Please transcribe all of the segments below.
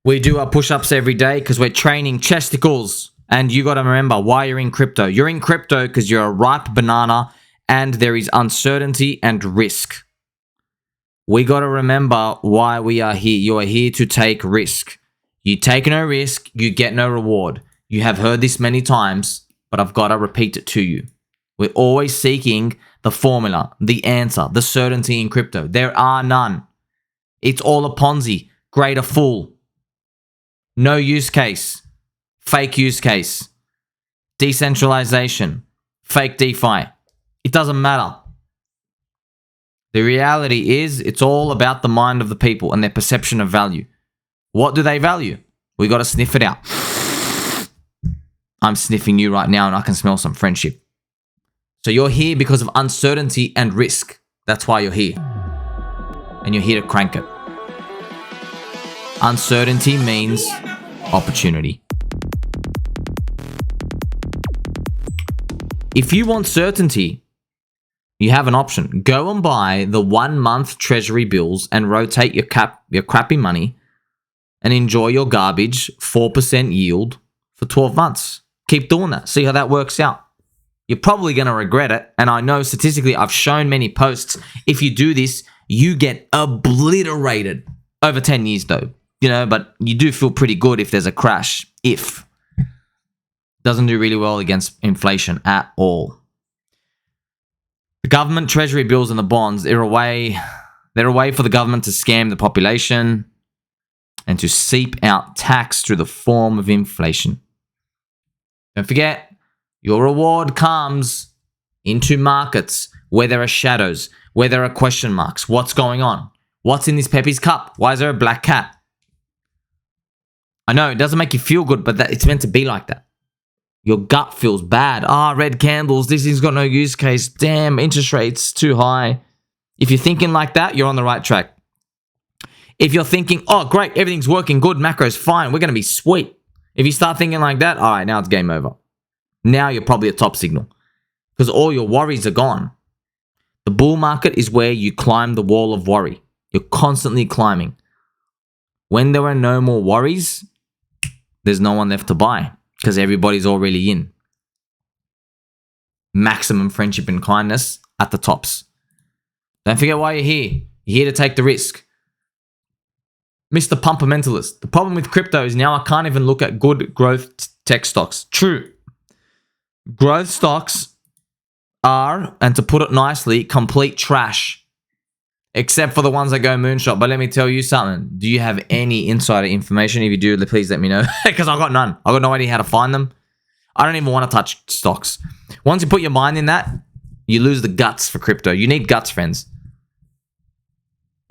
We do our push-ups every day because we're training chesticles. And you got to remember why you're in crypto. You're in crypto because you're a ripe banana and there is uncertainty and risk. We got to remember why we are here. You are here to take risk. You take no risk, you get no reward. You have heard this many times, but I've got to repeat it to you. We're always seeking the formula, the answer, the certainty in crypto. There are none. It's all a Ponzi, greater fool. No use case, fake use case, decentralization, fake DeFi. It doesn't matter. The reality is it's all about the mind of the people and their perception of value. What do they value? We got to sniff it out. I'm sniffing you right now and I can smell some friendship. So you're here because of uncertainty and risk. That's why you're here. And you're here to crank it. Uncertainty means opportunity. If you want certainty, you have an option. Go and buy the 1 month treasury bills and rotate your crappy money and enjoy your garbage 4% yield for 12 months. Keep doing that. See how that works out. You're probably going to regret it. And I know statistically, I've shown many posts. If you do this, you get obliterated over 10 years though. You know, but you do feel pretty good if there's a crash. If. Doesn't do really well against inflation at all. The government treasury bills and the bonds, they're a way for the government to scam the population and to seep out tax through the form of inflation. Don't forget, your reward comes into markets where there are shadows, where there are question marks. What's going on? What's in this Pepe's cup? Why is there a black cat? I know it doesn't make you feel good, but it's meant to be like that. Your gut feels bad. Red candles. This thing's got no use case. Damn, interest rates too high. If you're thinking like that, you're on the right track. If you're thinking, oh, great, everything's working good, macro's fine, we're going to be sweet. If you start thinking like that, all right, now it's game over. Now you're probably a top signal because all your worries are gone. The bull market is where you climb the wall of worry. You're constantly climbing. When there are no more worries, there's no one left to buy because everybody's already in. Maximum friendship and kindness at the tops. Don't forget why you're here. You're here to take the risk. Mr. Pumpermentalist. The problem with crypto is now I can't even look at good growth tech stocks. True. Growth stocks are, and to put it nicely, complete trash. Except for the ones that go moonshot. But let me tell you something. Do you have any insider information? If you do, please let me know. Because I've got none. I've got no idea how to find them. I don't even want to touch stocks. Once you put your mind in that, you lose the guts for crypto. You need guts, friends.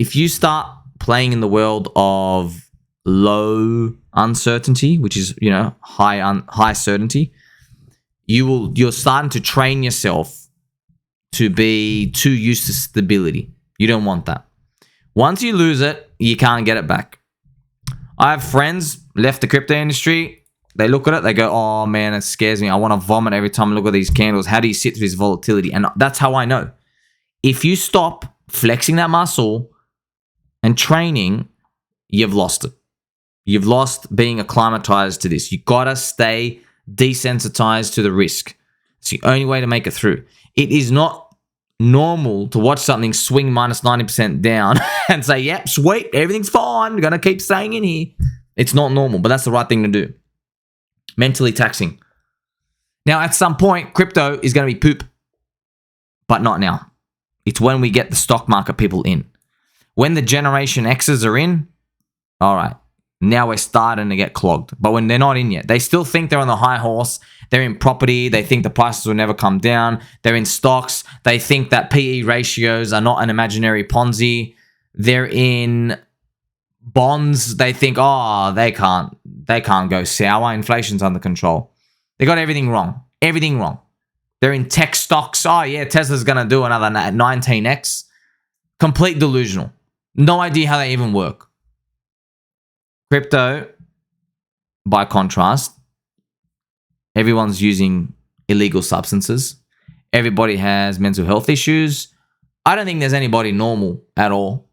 If you start playing in the world of low uncertainty, which is, you know, high certainty, you're starting to train yourself to be too used to stability. You don't want that. Once you lose it, you can't get it back. I have friends left the crypto industry. They look at it, they go, oh man, it scares me. I want to vomit every time I look at these candles. How do you sit through this volatility? And that's how I know. If you stop flexing that muscle and training, you've lost it. You've lost being acclimatized to this. You gotta stay desensitized to the risk. It's the only way to make it through. It is not normal to watch something swing minus 90% down and say, yep, sweet, everything's fine. We're gonna keep staying in here. It's not normal, but that's the right thing to do. Mentally taxing. Now, at some point, crypto is gonna be poop, but not now. It's when we get the stock market people in. When the Generation X's are in, all right, now we're starting to get clogged. But when they're not in yet, they still think they're on the high horse. They're in property. They think the prices will never come down. They're in stocks. They think that PE ratios are not an imaginary Ponzi. They're in bonds. They think, oh, they can't go sour. Inflation's under control. They got everything wrong. Everything wrong. They're in tech stocks. Oh, yeah, Tesla's going to do another 19x. Complete delusional. No idea how they even work. Crypto, by contrast, everyone's using illegal substances. Everybody has mental health issues. I don't think there's anybody normal at all.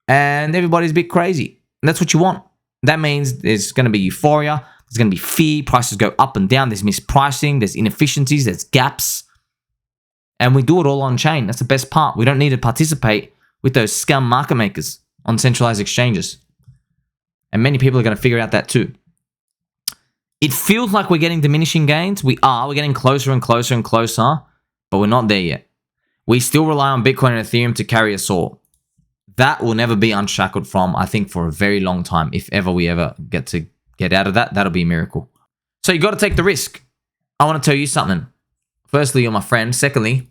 And everybody's a bit crazy. And that's what you want. That means there's going to be euphoria. There's going to be fear. Prices go up and down. There's mispricing. There's inefficiencies. There's gaps. And we do it all on chain. That's the best part. We don't need to participate with those scum market makers on centralized exchanges. And many people are going to figure out that too. It feels like we're getting diminishing gains. We are. We're getting closer and closer and closer. But we're not there yet. We still rely on Bitcoin and Ethereum to carry us all. That will never be unshackled from, I think, for a very long time. If ever we ever get to get out of that, that'll be a miracle. So you got to take the risk. I want to tell you something. Firstly, you're my friend. Secondly,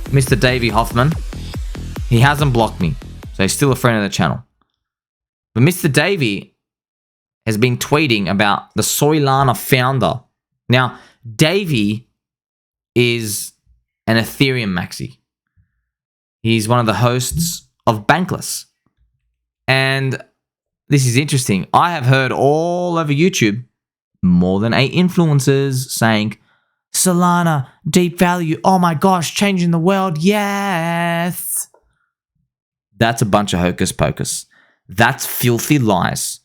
Mr. Davey Hoffman, he hasn't blocked me. So he's still a friend of the channel. But Mr. Davey has been tweeting about the Solana founder. Now, Davey is an Ethereum maxi. He's one of the hosts of Bankless. And this is interesting. I have heard all over YouTube more than 8 influencers saying, Solana, deep value, oh my gosh, changing the world, yes. That's a bunch of hocus pocus. That's filthy lies.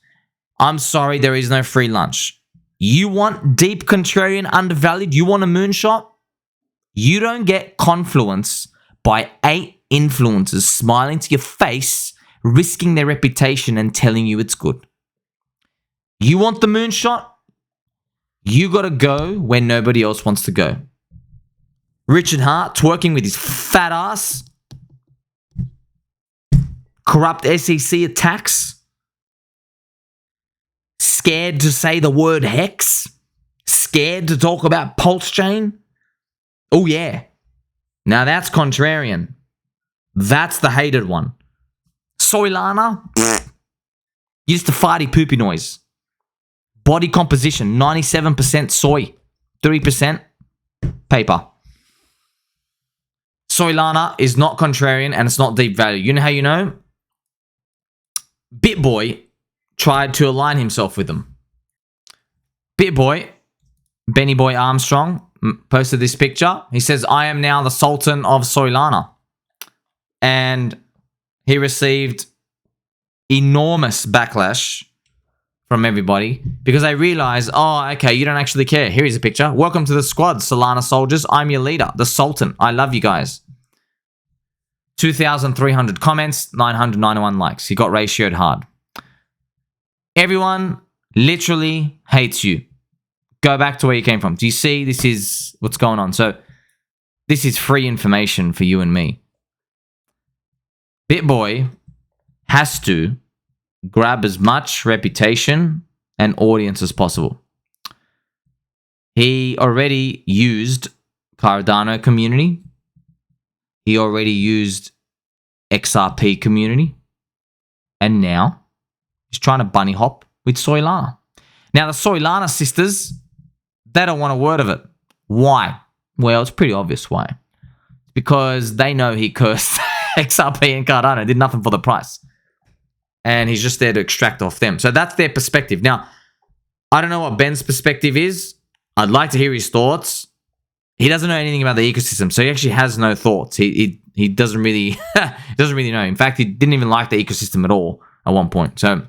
I'm sorry, there is no free lunch. You want deep contrarian undervalued? You want a moonshot? You don't get confluence by 8 influencers smiling to your face, risking their reputation and telling you it's good. You want the moonshot? You got to go where nobody else wants to go. Richard Hart twerking with his fat ass. Corrupt SEC attacks. Scared to say the word hex. Scared to talk about Pulse Chain. Oh yeah. Now that's Contrarian. That's the hated one. Solana. Used to farty poopy noise. Body composition, 97% soy, 3% paper. Solana is not contrarian and it's not deep value. You know how you know? BitBoy tried to align himself with them. BitBoy, Benny Boy Armstrong, posted this picture. He says, I am now the Sultan of Solana. And he received enormous backlash from everybody because they realize, oh, okay, you don't actually care. Here is a picture. Welcome to the squad, Solana soldiers. I'm your leader, the Sultan. I love you guys. 2,300 comments, 991 likes. He got ratioed hard. Everyone literally hates you. Go back to where you came from. Do you see? This is what's going on. So this is free information for you and me. BitBoy has to grab as much reputation and audience as possible. He already used Cardano community. He already used XRP community. And now he's trying to bunny hop with Solana. Now the Solana sisters, they don't want a word of it. Why? Well, it's pretty obvious why. Because they know he cursed XRP and Cardano, did nothing for the price. And he's just there to extract off them. So that's their perspective. Now, I don't know what Ben's perspective is. I'd like to hear his thoughts. He doesn't know anything about the ecosystem, so he actually has no thoughts. He doesn't really doesn't really know. In fact, he didn't even like the ecosystem at all at one point. So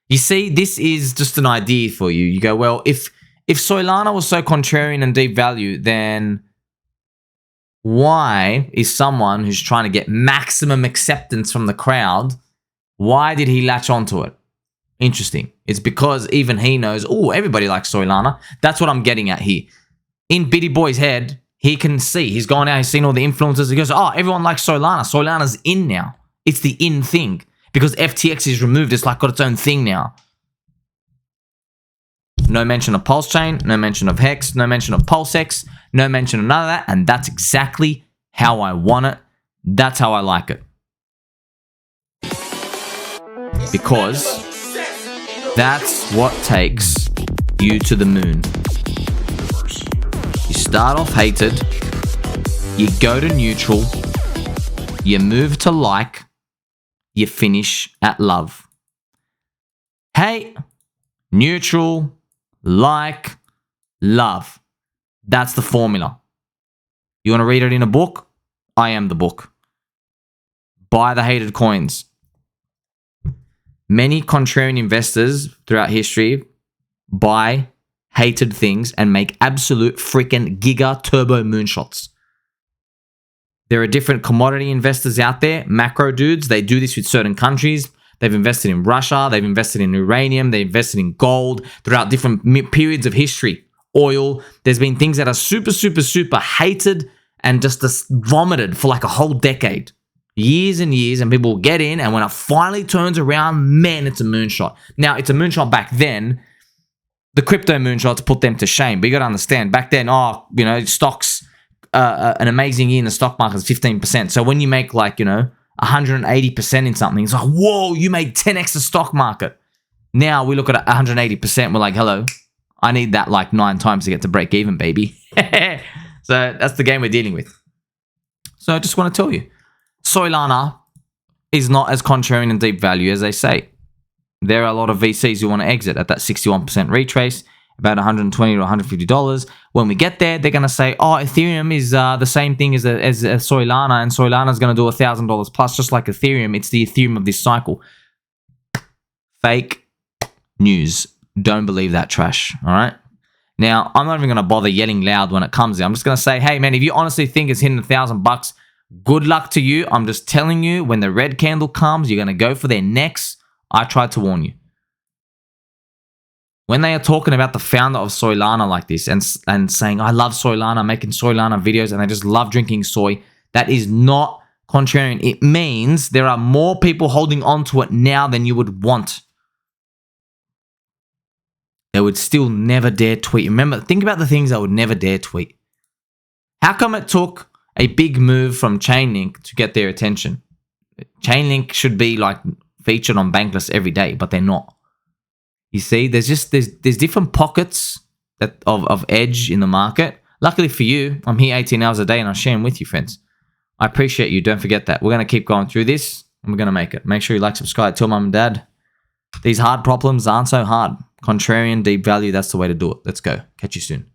you see, this is just an idea for you. You go, well, if Solana was so contrarian and deep value, then why is someone who's trying to get maximum acceptance from the crowd, why did he latch onto it? Interesting. It's because even he knows, oh, everybody likes Solana. That's what I'm getting at here. In Bitty Boy's head, he can see. He's gone out, he's seen all the influencers. He goes, oh, everyone likes Solana. Solana's in now. It's the in thing. Because FTX is removed, it's like got its own thing now. No mention of Pulse Chain, no mention of Hex, no mention of PulseX, no mention of none of that. And that's exactly how I want it. That's how I like it. Because that's what takes you to the moon. You start off hated, you go to neutral, you move to like, you finish at love. Hate, neutral, like, love. That's the formula. You want to read it in a book? I am the book. Buy the hated coins. Many contrarian investors throughout history buy hated things and make absolute freaking giga turbo moonshots. There are different commodity investors out there, macro dudes. They do this with certain countries. They've invested in Russia. They've invested in uranium. They invested in gold throughout different periods of history. Oil. There's been things that are super, super, super hated and just vomited for like a whole decade. Years and years, and people will get in, and when it finally turns around, man, it's a moonshot. Now, it's a moonshot back then. The crypto moonshots put them to shame. But you got to understand, back then, stocks, an amazing year in the stock market is 15%. So when you make 180% in something, it's like, whoa, you made 10x the stock market. Now we look at 180%, we're like, hello, I need that 9 times to get to break even, baby. So that's the game we're dealing with. So I just want to tell you, Solana is not as contrarian and deep value as they say. There are a lot of VCs who want to exit at that 61% retrace, about $120 to $150. When we get there, they're going to say, oh, Ethereum is the same thing as Solana, and Solana is going to do $1,000 plus, just like Ethereum. It's the Ethereum of this cycle. Fake news. Don't believe that trash, all right? Now, I'm not even going to bother yelling loud when it comes in. I'm just going to say, hey, man, if you honestly think it's hitting $1,000, good luck to you. I'm just telling you, when the red candle comes, you're going to go for their necks. I tried to warn you. When they are talking about the founder of Solana like this and saying, I love Solana, making Solana videos, and I just love drinking soy, that is not contrarian. It means there are more people holding on to it now than you would want. They would still never dare tweet. Remember, think about the things I would never dare tweet. How come it took a big move from Chainlink to get their attention? Chainlink should be featured on Bankless every day, but they're not. You see, there's different pockets of edge in the market. Luckily for you, I'm here 18 hours a day and I'm sharing with you, friends. I appreciate you. Don't forget that. We're going to keep going through this and we're going to make it. Make sure you like, subscribe, tell mum and dad. These hard problems aren't so hard. Contrarian, deep value, that's the way to do it. Let's go. Catch you soon.